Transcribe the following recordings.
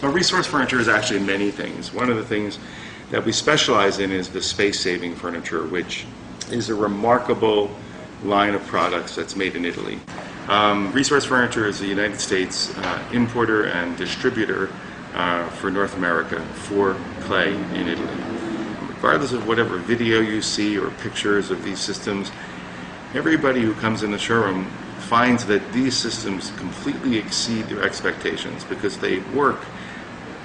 Well, resource furniture is actually many things. One of the things that we specialize in is the space-saving furniture, which is a remarkable line of products that's made in Italy. Resource Furniture is the United States importer and distributor for North America for clay in Italy. Regardless of whatever video you see or pictures of these systems, everybody who comes in the showroom finds that these systems completely exceed their expectations because they work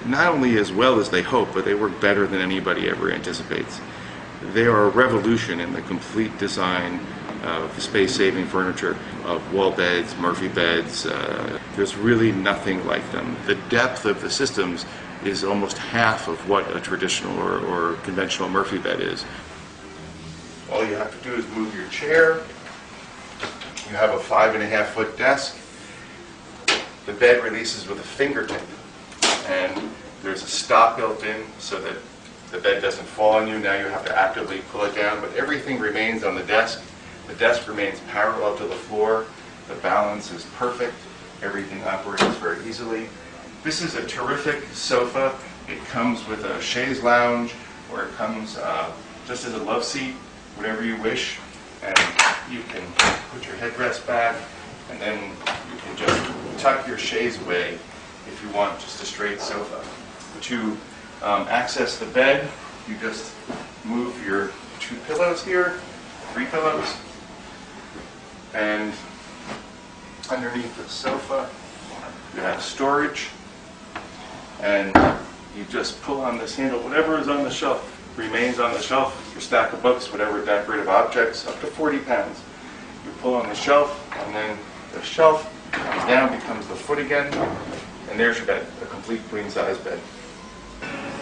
not only as well as they hope, but they work better than anybody ever anticipates. They are a revolution in the complete design of space-saving furniture, of wall beds, Murphy beds. There's really nothing like them. The depth of the systems is almost half of what a traditional or conventional Murphy bed is. All you have to do is move your chair. You have a 5.5-foot desk. The bed releases with a fingertip, and there's a stop built in so that the bed doesn't fall on you. Now you have to actively pull it down, but everything remains on the desk. The desk remains parallel to the floor. The balance is perfect. Everything operates very easily. This is a terrific sofa. It comes with a chaise lounge, or it comes just as a love seat, whatever you wish. And you can put your headrest back, and then you can just tuck your chaise away if you want just a straight sofa. To access the bed, you just move your 2 pillows here, 3 pillows, and underneath the sofa you have storage, and you just pull on this handle. Whatever is on the shelf remains on the shelf. Your stack of books, whatever decorative objects, up to 40 pounds. You pull on the shelf, and then the shelf comes down, becomes the foot again, and there's your bed, a complete queen-size bed.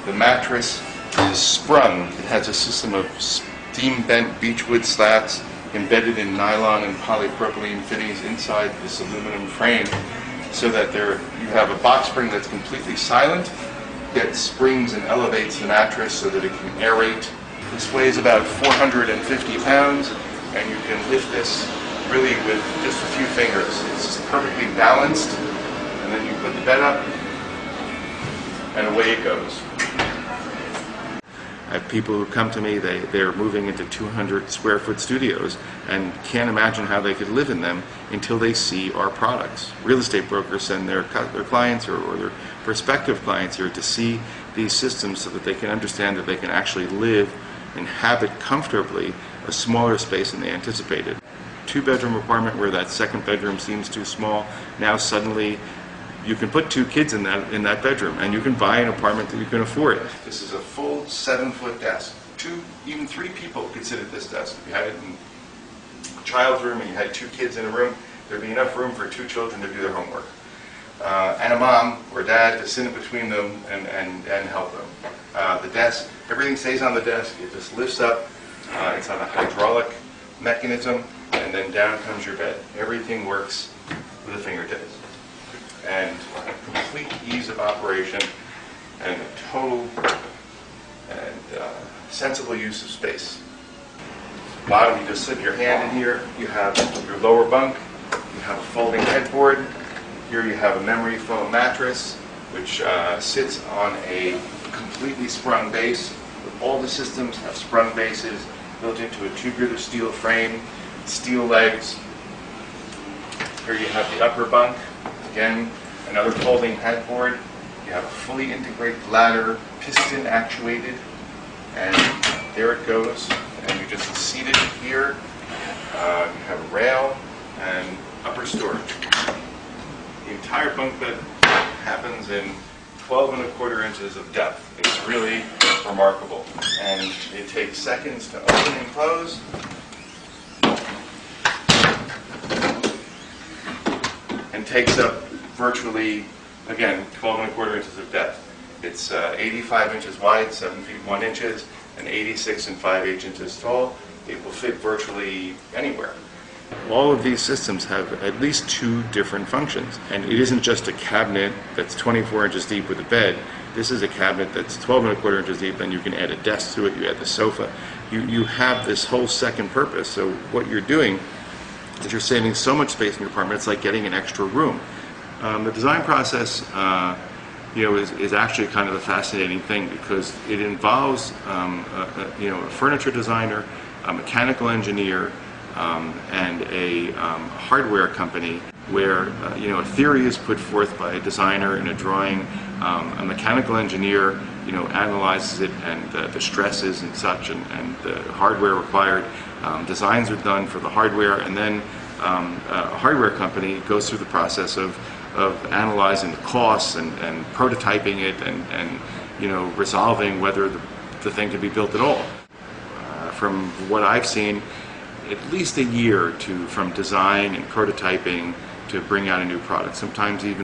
The mattress is sprung. It has a system of steam-bent beechwood slats embedded in nylon and polypropylene fittings inside this aluminum frame, so that you have a box spring that's completely silent, yet springs and elevates the mattress so that it can aerate. This weighs about 450 pounds, and you can lift this really with just a few fingers. It's perfectly balanced, and then you put the bed up, and away it goes. I have people who come to me, they're moving into 200 square foot studios and can't imagine how they could live in them until they see our products. Real estate brokers send their clients or their prospective clients here to see these systems so that they can understand that they can actually live, inhabit comfortably a smaller space than they anticipated. 2-bedroom apartment where that second bedroom seems too small, now suddenly you can put 2 kids in that bedroom, and you can buy an apartment that you can afford. This is a full 7-foot desk. 2, even 3 people could sit at this desk. If you had it in a child's room and you had 2 kids in a room, there'd be enough room for 2 children to do their homework. And a mom or dad to sit in between them and help them. The desk, everything stays on the desk. It just lifts up. It's on a hydraulic mechanism, and then down comes your bed. Everything works with a fingertips. And complete ease of operation and a total and sensible use of space. Bottom, you just slip your hand in here. You have your lower bunk. You have a folding headboard. Here you have a memory foam mattress, which sits on a completely sprung base. All the systems have sprung bases built into a tubular steel frame, steel legs. Here you have the upper bunk. Again, another folding headboard. You have a fully integrated ladder, piston actuated, and there it goes. And you just seat it here. You have a rail and upper storage. The entire bunk bed happens in 12¼ inches of depth. It's really remarkable. And it takes seconds to open and close. And takes up virtually, again, 12¼ inches of depth. It's 85 inches wide, 7 feet 1 inches, and 86 5/8 inches tall. It will fit virtually anywhere. All of these systems have at least 2 different functions. And it isn't just a cabinet that's 24 inches deep with a bed. This is a cabinet that's 12¼ inches deep, and you can add a desk to it, you add the sofa. You have this whole second purpose. So what you're doing is you're saving so much space in your apartment, it's like getting an extra room. The design process is actually kind of a fascinating thing, because it involves a furniture designer, a mechanical engineer, and a hardware company, where a theory is put forth by a designer in a drawing. A mechanical engineer analyzes it, and the stresses and such, and the hardware required. Designs are done for the hardware, and then a hardware company goes through the process of analyzing the costs and prototyping it, and resolving whether the thing can be built at all. From what I've seen, at least a year from design and prototyping to bring out a new product, sometimes even